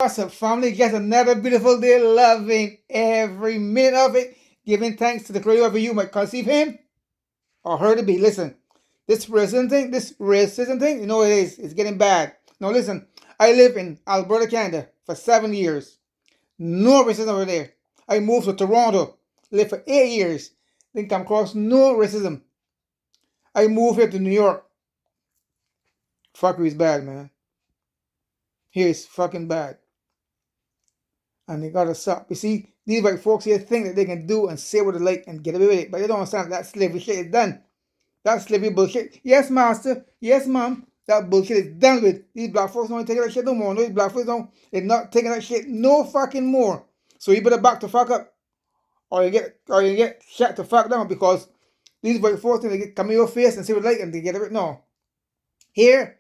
What's up, family? Just another beautiful day, loving every minute of it, giving thanks to the creator of you might conceive him or her to be. Listen, this racism thing, you know it is. It's getting bad. Now listen, I live in Alberta, Canada for 7 years. No racism over there. I moved to Toronto, lived for 8 years. Didn't come across no racism. I moved here to New York. Fuckery is bad, man. Here is fucking bad. And they gotta stop. You see, these white folks here think that they can do and say what they like and get away with it, but they don't understand that slavery shit is done. That slavery bullshit. Yes, master. Yes, mom. That bullshit is done with. These black folks don't take that shit no more. No, these black folks don't. They're not taking that shit no fucking more. So you better back the fuck up, or you get shot to fuck down because these white folks think they get come in your face and say what they like and they get it. No, here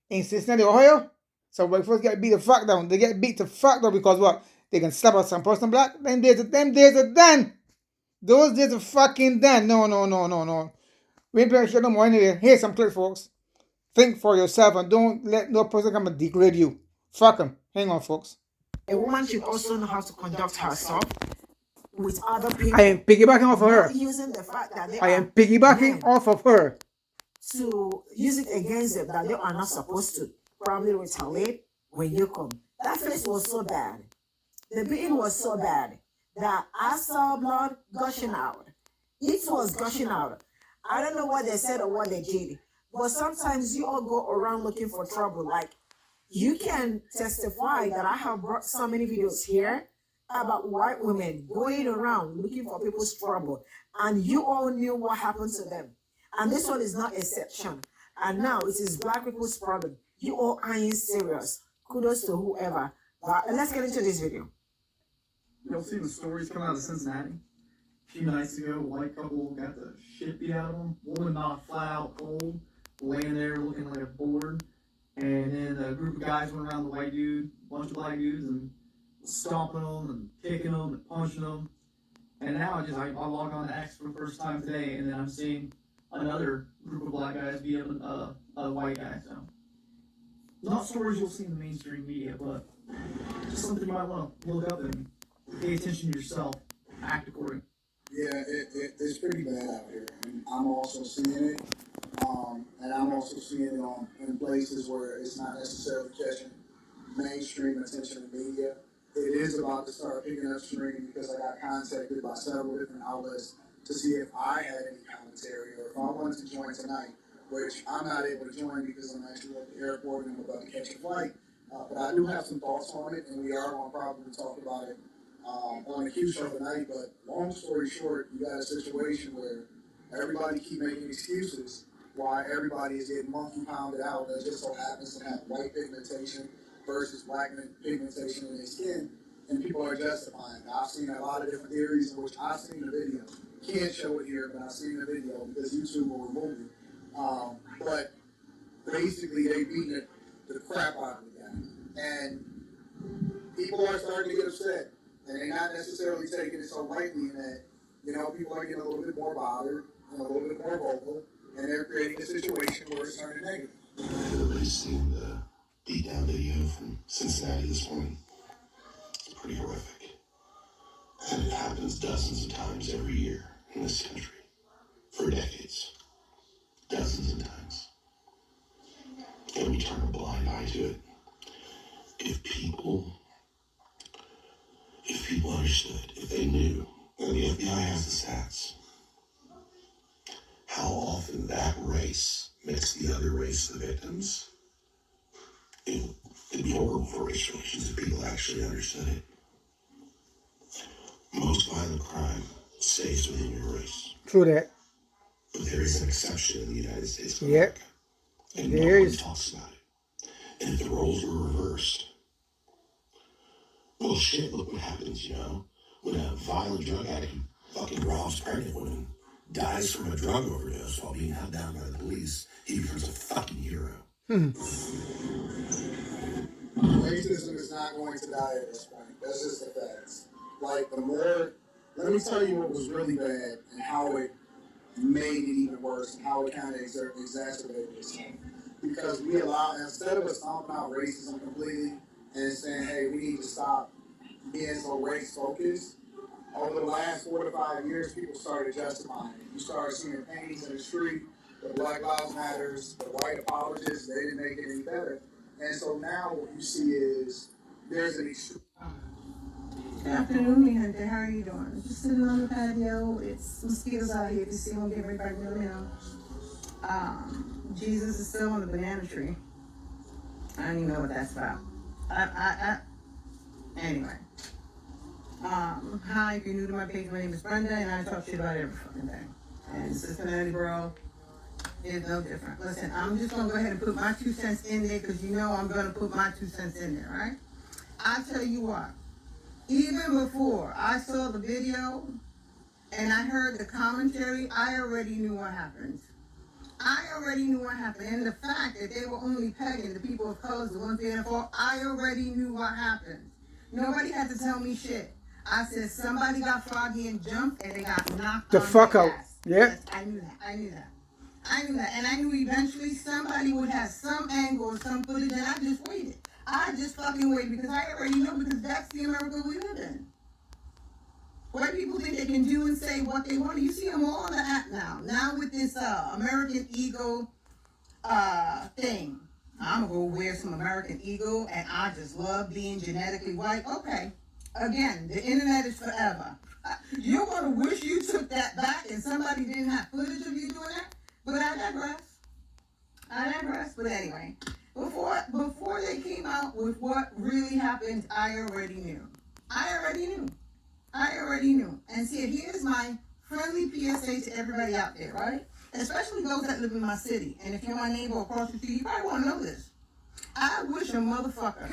in Cincinnati, Ohio, some white folks get beat the fuck down. They get beat the fuck down because what? They can slap out some person black. Them days are done. Those days are fucking done. No, no, no, no, no. We ain't playing shit no more anyway. Here's some clips, folks. Think for yourself and don't let no person come and degrade you. Fuck them. Hang on, folks. A woman should also know how to conduct herself with other people. I am piggybacking off of her. Using the fact that they I am piggybacking off of her. To use it against them that they are not supposed to probably retaliate when you come. That face was so bad. The beating was so bad that I saw blood gushing out. It was gushing out. I don't know what they said or what they did, but sometimes you all go around looking for trouble. Like, you can testify that I have brought so many videos here about white women going around looking for people's trouble, and you all knew what happened to them. And this one is not exception. And now it is black people's problem. You all are serious. Kudos to whoever. But let's get into this video. Y'all seen the stories coming out of Cincinnati? A few nights ago, a white couple got the shit beat out of them. Woman knocked flat out cold, laying there looking like a board. And then a group of guys went around the white dude, a bunch of black dudes, and stomping them and kicking them and punching them. And now I log on to X for the first time today, and then I'm seeing another group of black guys beat up a white guy. So, not stories you'll see in the mainstream media, but just something you might want to look up and pay attention to yourself, act according. Yeah, it's pretty bad out here, and I'm also seeing it. And I'm also seeing it in places where it's not necessarily catching mainstream attention in media. It is about to start picking up stream because I got contacted by several different outlets to see if I had any commentary or if I wanted to join tonight, which I'm not able to join because I'm actually at the airport and I'm about to catch a flight. But I do have some thoughts on it, and we are going to probably talk about it on the Q show tonight. But long story short, you got a situation where everybody keep making excuses why everybody is getting monkey pounded out that just so happens to have white pigmentation versus black pigmentation in their skin, and people are justifying it. I've seen a lot of different theories in which I've seen the video. Can't show it here, but I've seen the video because YouTube will remove it. But basically, they beating the crap out of the guy, and people are starting to get upset, and they're not necessarily taking it so lightly in that, people are getting a little bit more bothered, and a little bit more vocal, and they're creating a situation where it's turning negative. Everybody's seen the beat-down video from Cincinnati this morning. It's pretty horrific. And it happens dozens of times every year in this country. For decades. Dozens of times. And we turn a blind eye to it. If people understood, if they knew, and the FBI has the stats, how often that race makes the other race the victims, it'd be horrible for race relations if people actually understood it. Most violent crime stays within your race. True that. But there is an exception in the United States of Yep. America. And There no one is. talks about it. And if the roles were reversed, well, shit, look what happens, when a violent drug addict who fucking robs pregnant women dies from a drug overdose while being held down by the police, he becomes a fucking hero. Racism is not going to die at this point. That's just the facts. Like, let me tell you what was really bad and how it made it even worse and how it kind of exacerbated itself. Because instead of us stomping out racism completely, and saying, hey, we need to stop being so race focused. Over the last 4 to 5 years, people started justifying it. You started seeing paintings in the street, the Black Lives Matters, the white apologists, they didn't make it any better. And so now what you see is there's an extreme. Good afternoon, mi gente. How are you doing? Just sitting on the patio. It's mosquitoes out here. If you see them, get right back to them. Jesus is still on the banana tree. I don't even know what that's about. Anyway. Hi, if you're new to my page, my name is Brenda, and I talk shit about every fucking thing. And Cincinnati Brawl is no different. Listen, I'm just gonna go ahead and put my 2 cents in there because you know I'm gonna put my 2 cents in there, right? I tell you what, even before I saw the video and I heard the commentary, I already knew what happened. And the fact that they were only pegging the people of color, the ones being fault, I already knew what happened. Nobody had to tell me shit. I said somebody got froggy and jumped and they got knocked The on fuck their out. ass. Yeah. Yes, I knew that. And I knew eventually somebody would have some angle or some footage, and I just waited. I just fucking waited because I already know, because that's the America we live in. White people think they can do and say what they want. You see them all on the app now. Now with this American Eagle thing. I'm gonna go wear some American Eagle, and I just love being genetically white. Okay. Again, the internet is forever. You're gonna wish you took that back and somebody didn't have footage of you doing that. But I digress. But anyway, before they came out with what really happened, I already knew. And see, here's my friendly PSA to everybody out there, right? Especially those that live in my city. And if you're my neighbor across the street, you probably want to know this. I wish a motherfucker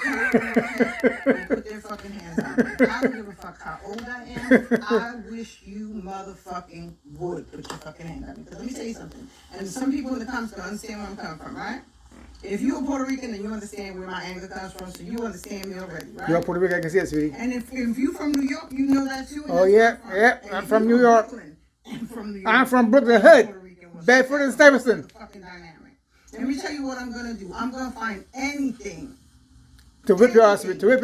would put their fucking hands on me. I don't give a fuck how old I am. I wish you motherfucking would put your fucking hands on me. Because let me tell you something. And some people in the comments don't understand where I'm coming from, right? If you're a Puerto Rican, then you understand where my anger comes from, so you understand me already, right? You're Puerto Rican, I can see it, sweetie. And if you're from New York, you know that too. Oh, yeah. I'm from New York. I'm from Brooklyn Hood. Bedford and Stuyvesant. Let me tell you what I'm gonna do. I'm gonna find anything To whip your ass with. you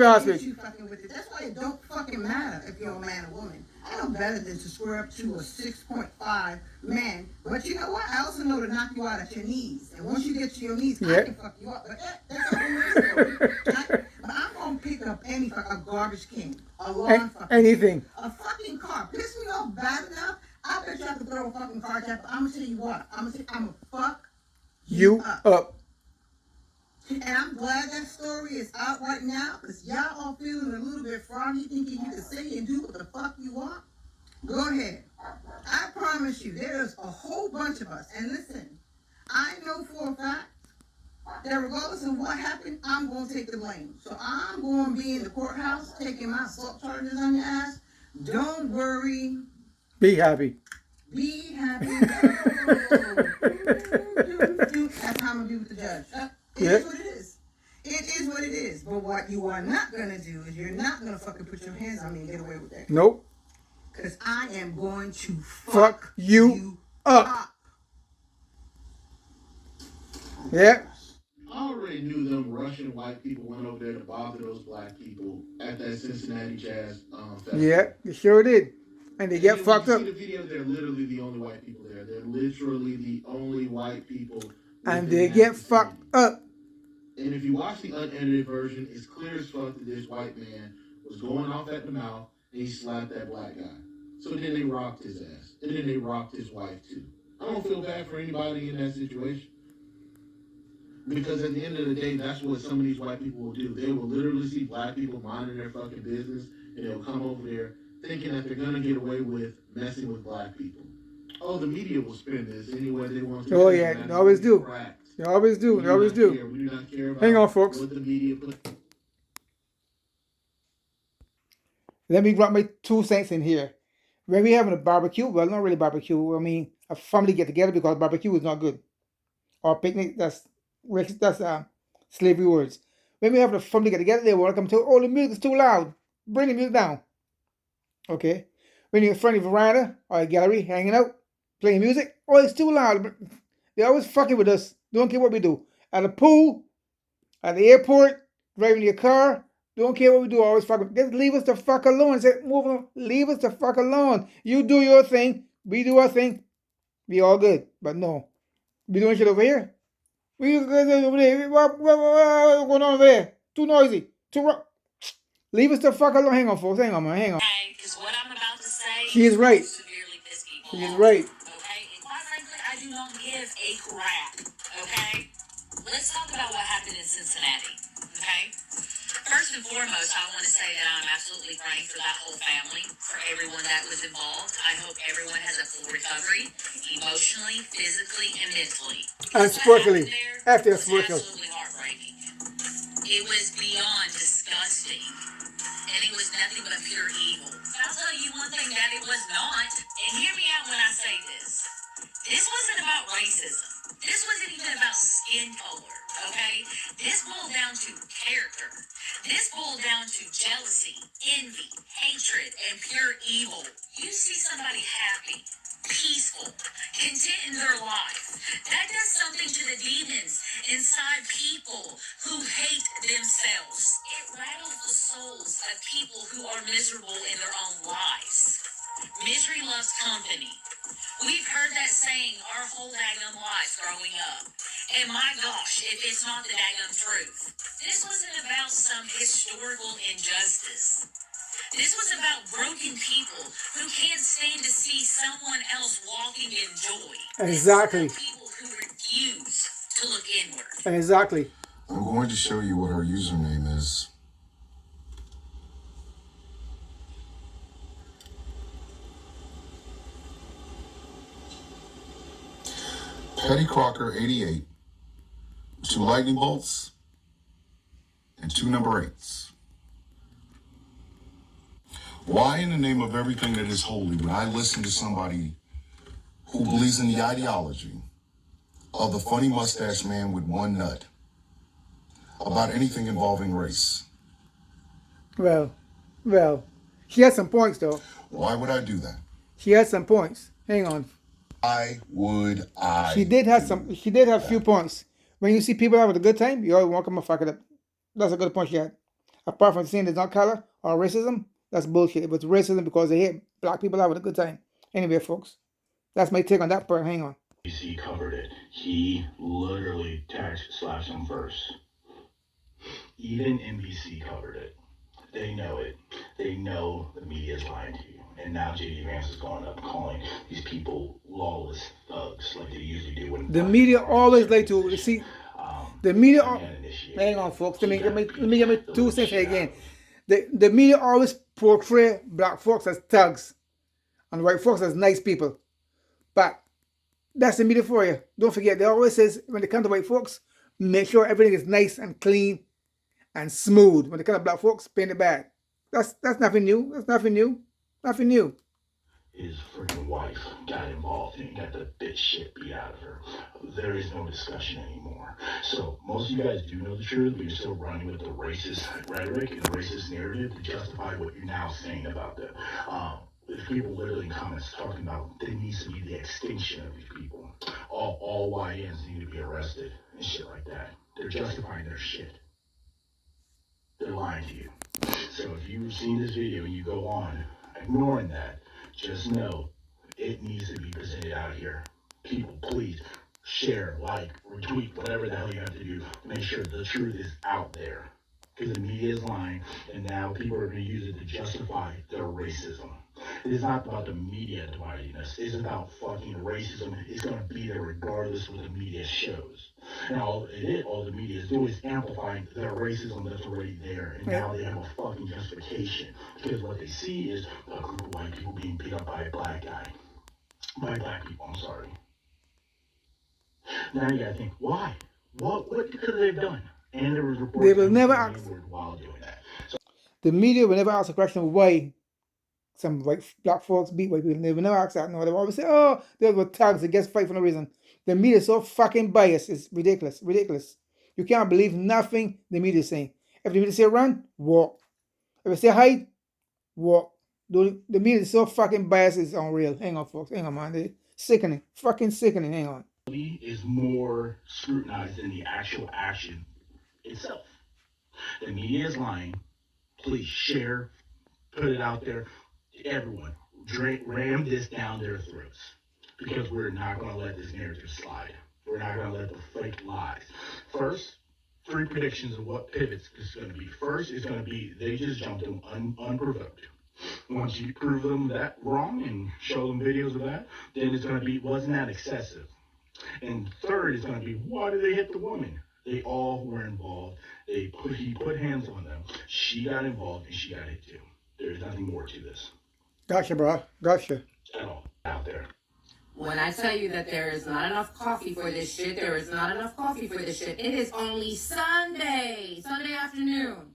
fucking with it. That's why it don't fucking matter if you're a man or woman. I know better than to square up to a 6.5 man. But you know what? I also know to knock you out at your knees. And once you get to your knees, I can fuck you up. But that's a whole story. Right? But I'm gonna pick up a garbage can, a lawn fucking Anything. a fucking car. Piss me off bad enough. I bet you I could throw a fucking car jack. But I'm gonna tell you what. I'm gonna fuck You up. And I'm glad that story is out right now, because y'all all feeling a little bit froggy, thinking you can say and do what the fuck you want. Go ahead. I promise you, there's a whole bunch of us. And listen, I know for a fact that regardless of what happened, I'm going to take the blame. So I'm going to be in the courthouse taking my assault charges on your ass. Don't worry. Be happy. Be happy. That's how I'm going to be with the judge. It is what it is. It is what it is. But what you are not going to do is you're not going to fucking put your hands on me and get away with that. Nope. Because I am going to Fuck you up. Yeah. I already knew them Russian white people went over there to bother those black people at that Cincinnati Jazz festival. Yeah, they sure did. And they get fucked up. You see the video, they're literally the only white people there. They're literally the only white people. And they get fucked up. And if you watch the unedited version, it's clear as fuck that this white man was going off at the mouth and he slapped that black guy. So then they rocked his ass. And then they rocked his wife too. I don't feel bad for anybody in that situation. Because at the end of the day, that's what some of these white people will do. They will literally see black people minding their fucking business, and they'll come over there thinking that they're going to get away with messing with black people. Oh, the media will spin this any way they want to. Oh, yeah, they always do. They always do. We do not care about Hang on, folks. what the media put. Let me drop my 2 cents in here. When we having a barbecue, well, not really barbecue. I mean, a family get together, because barbecue is not good. Or picnic, that's slavery words. When we have a family get together, they want to come to, oh, the music is too loud. Bring the music down. Okay? When you're in front of a veranda or a gallery hanging out, playing music, oh, it's too loud. They always fucking with us. They don't care what we do. At the pool, at the airport, driving your car. Don't care what we do. Always fuck. Just leave us the fuck alone. Say, move on. Leave us the fuck alone. You do your thing. We do our thing. We all good. But no, we doing shit over here. We over there. What's going on over there? Too noisy. Too rough. Leave us the fuck alone. Hang on, folks. Hang on, man. Hang on. Okay, because what I'm about to say She is right. severely piss people She is off. right. Okay, and quite frankly, I do not give a crap. Okay, let's talk about what happened in Cincinnati. Okay. First and foremost, I want to say that I'm absolutely praying for that whole family, for everyone that was involved. I hope everyone has a full recovery, emotionally, physically, and mentally. And spiritually. After It was spiritual. absolutely heartbreaking. It was beyond disgusting, and it was nothing but pure evil. I'll tell you one thing that it was not, and hear me out when I say this. This wasn't about racism. This wasn't even about skin color, okay? This boiled down to character. This boiled down to jealousy, envy, hatred, and pure evil. You see somebody happy, peaceful, content in their life. That does something to the demons inside people who hate themselves. It rattles the souls of people who are miserable in their own lives. Misery loves company. We've heard that saying our whole daggum lives growing up. And my gosh, if it's not the daggum truth. This wasn't about some historical injustice. This was about broken people who can't stand to see someone else walking in joy. Exactly. This is about people who refuse to look inward. Exactly. I'm going to show you what her username is. Petty Crocker 88. 2 lightning bolts and 2 number 8s. Why in the name of everything that is holy would I listen to somebody who believes in the ideology of the funny mustache man with one nut about anything involving race? Well, she has some points though. Why would I do that? She has some points. Hang on. Why would I? She did have some. She did have a few points. When you see people having a good time, you always want them to fuck it up. That's a good point she had. Apart from saying there's not color or racism, that's bullshit. It was racism because they hate black people having a good time. Anyway, folks, that's my take on that part. Hang on. NBC covered it. He literally slashed him first. Even NBC covered it. They know it. They know the media is lying to you. And now J.D. Vance is going up calling these people lawless thugs like they usually do. When The media always like to see. The media. Hang on, folks. Let me get my 2 cents here again. The media always portray black folks as thugs and white folks as nice people. But that's the media for you. Don't forget, they always says when they come to white folks, make sure everything is nice and clean and smooth. When they come to black folks, paint it bad. That's nothing new. That's nothing new. Nothing new. His freaking wife got involved and got the bitch shit beat out of her. There is no discussion anymore. So most of you guys do know the truth, but you're still running with the racist rhetoric and racist narrative to justify what you're now saying about them. There's people literally in comments talking about there needs to be the extinction of these people. All YNs need to be arrested and shit like that. They're justifying their shit. They're lying to you. So if you've seen this video and you go on ignoring that, just know it needs to be presented out here. People, please share, like, retweet, whatever the hell you have to do to make sure the truth is out there. Because the media is lying, and now people are going to use it to justify their racism. It is not about the media dividing us. It's about fucking racism. It's going to be there regardless of what the media shows. And all the media is doing is amplifying their racism that's already there. And now they have a fucking justification. Because what they see is a group of white people being beat up by a black guy. By black people, I'm sorry. Now you gotta think, why? What could they have done? And there was reports They will never ask. while doing that. So, The media will never ask the question why some white black folks beat white people. They will never ask that. No, they will always say, "Oh, they were thugs against fight for no reason." The media is so fucking biased. It's ridiculous. Ridiculous. You can't believe nothing the media is saying. If the media say run, walk. If they say hide, walk. The media is so fucking biased. It's unreal. Hang on, folks. Hang on, man. It's sickening. Fucking sickening. Hang on. is more scrutinized than the actual action itself. The media is lying. Please share, put it out there. Everyone, ram this down their throats because we're not going to let this narrative slide. We're not going to let the fake lies. First, 3 predictions of what pivots is going to be. First is going to be they just jumped them unprovoked. Once you prove them that wrong and show them videos of that, then it's going to be wasn't that excessive. And third is going to be why did they hit the woman? They all were involved. He put hands on them. She got involved and she got hit too. There's nothing more to this. Gotcha, bro. Gotcha. At all out there. When I tell you that there is not enough coffee for this shit, there is not enough coffee for this shit. It is only Sunday afternoon.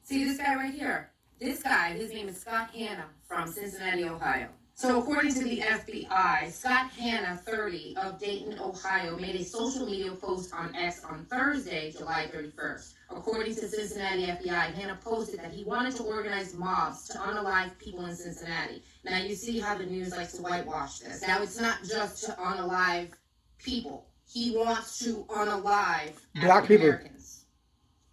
See this guy right here? This guy, his name is Scott Hanna from Cincinnati, Ohio. So according to the FBI, Scott Hanna, 30, of Dayton, Ohio, made a social media post on X on Thursday, July 31st. According to Cincinnati FBI, Hanna posted that he wanted to organize mobs to unalive people in Cincinnati. Now you see how the news likes to whitewash this. Now it's not just to unalive people. He wants to unalive Black people. Americans.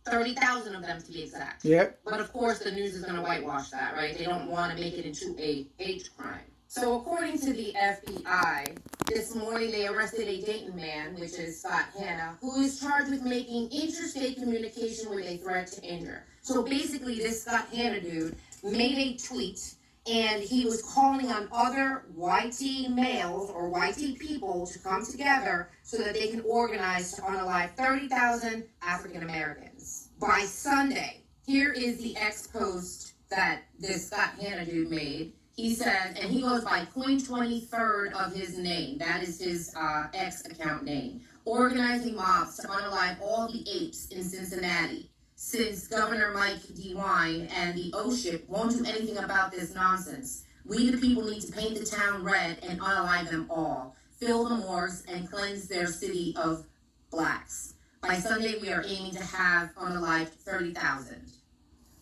30,000 of them to be exact. Yep. But of course the news is going to whitewash that, right? They don't want to make it into a hate crime. So according to the FBI, this morning they arrested a Dayton man, which is Scott Hanna, who is charged with making interstate communication with a threat to injure. So basically this Scott Hanna dude made a tweet and he was calling on other YT males or YT people to come together so that they can organize to unalive 30,000 African Americans. By Sunday, here is the X post that this Scott Hanna dude made. He says, and he goes by Coin23rd of his name. That is his X account name. Organizing mobs to unalive all the apes in Cincinnati. Since Governor Mike DeWine and the OSHIP won't do anything about this nonsense, we the people need to paint the town red and unalive them all, fill the morgues, and cleanse their city of blacks. By Sunday, we are aiming to have unalived 30,000.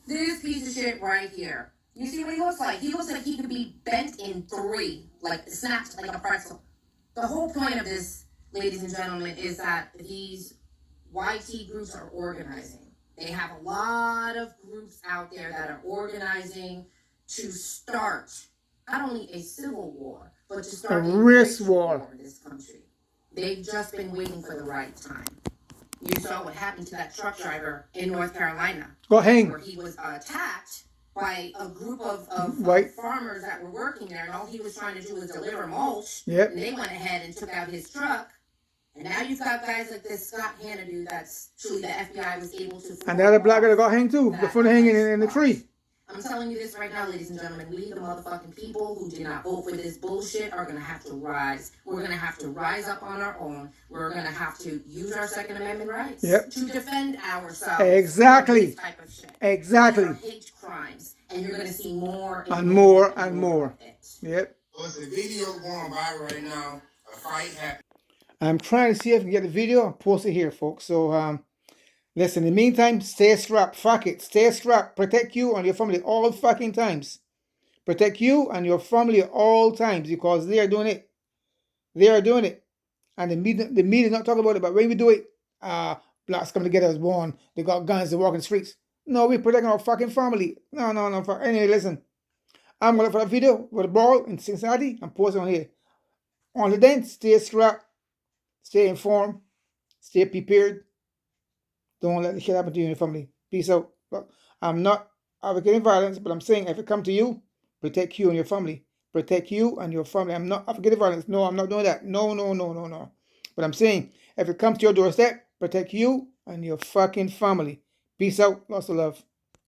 This piece of shit right here. You see what he looks like? He looks like he could be bent in 3, like snapped like a pretzel. The whole point of this, ladies and gentlemen, is that these YT groups are organizing. They have a lot of groups out there that are organizing to start not only a civil war, but to start a race war in this country. They've just been waiting for the right time. You saw what happened to that truck driver in North Carolina. Go hang. Where he was attacked by a group of Right. farmers that were working there, and all he was trying to do was deliver mulch. Yep. And they went ahead and took out his truck. And now you've got guys like this Scott Hanna dude that's truly the FBI was able to... And the other black guy that got hanged too. The foot hanging in the tree. I'm telling you this right now, ladies and gentlemen. We, the motherfucking people who did not vote for this bullshit, are going to have to rise. We're going to have to rise up on our own. We're going to have to use our Second Amendment rights to defend ourselves. Exactly. From this type of shit. Exactly. These are hate crimes. And you're going to see more And more and more. Yep. Well, it's a video going viral right now. A fight happened. I'm trying to see if I can get the video and post it here, folks. So, listen, in the meantime, stay strapped. Fuck it. Stay strapped. Protect you and your family all fucking times. Protect you and your family all times because they are doing it. They are doing it. And the media is not talking about it, but when we do it, blacks come together as one. They got guns, they walk in the streets. No, we're protecting our fucking family. No. Anyway, listen. I'm going to look for that video with the Brawl in Cincinnati and post it on here. Only then, stay strapped. Stay informed. Stay prepared. Don't let the shit happen to you and your family. Peace out. Look, I'm not advocating violence, but I'm saying if it come to you, protect you and your family. Protect you and your family. I'm not advocating violence. No, I'm not doing that. No. But I'm saying if it comes to your doorstep, protect you and your fucking family. Peace out. Lots of love.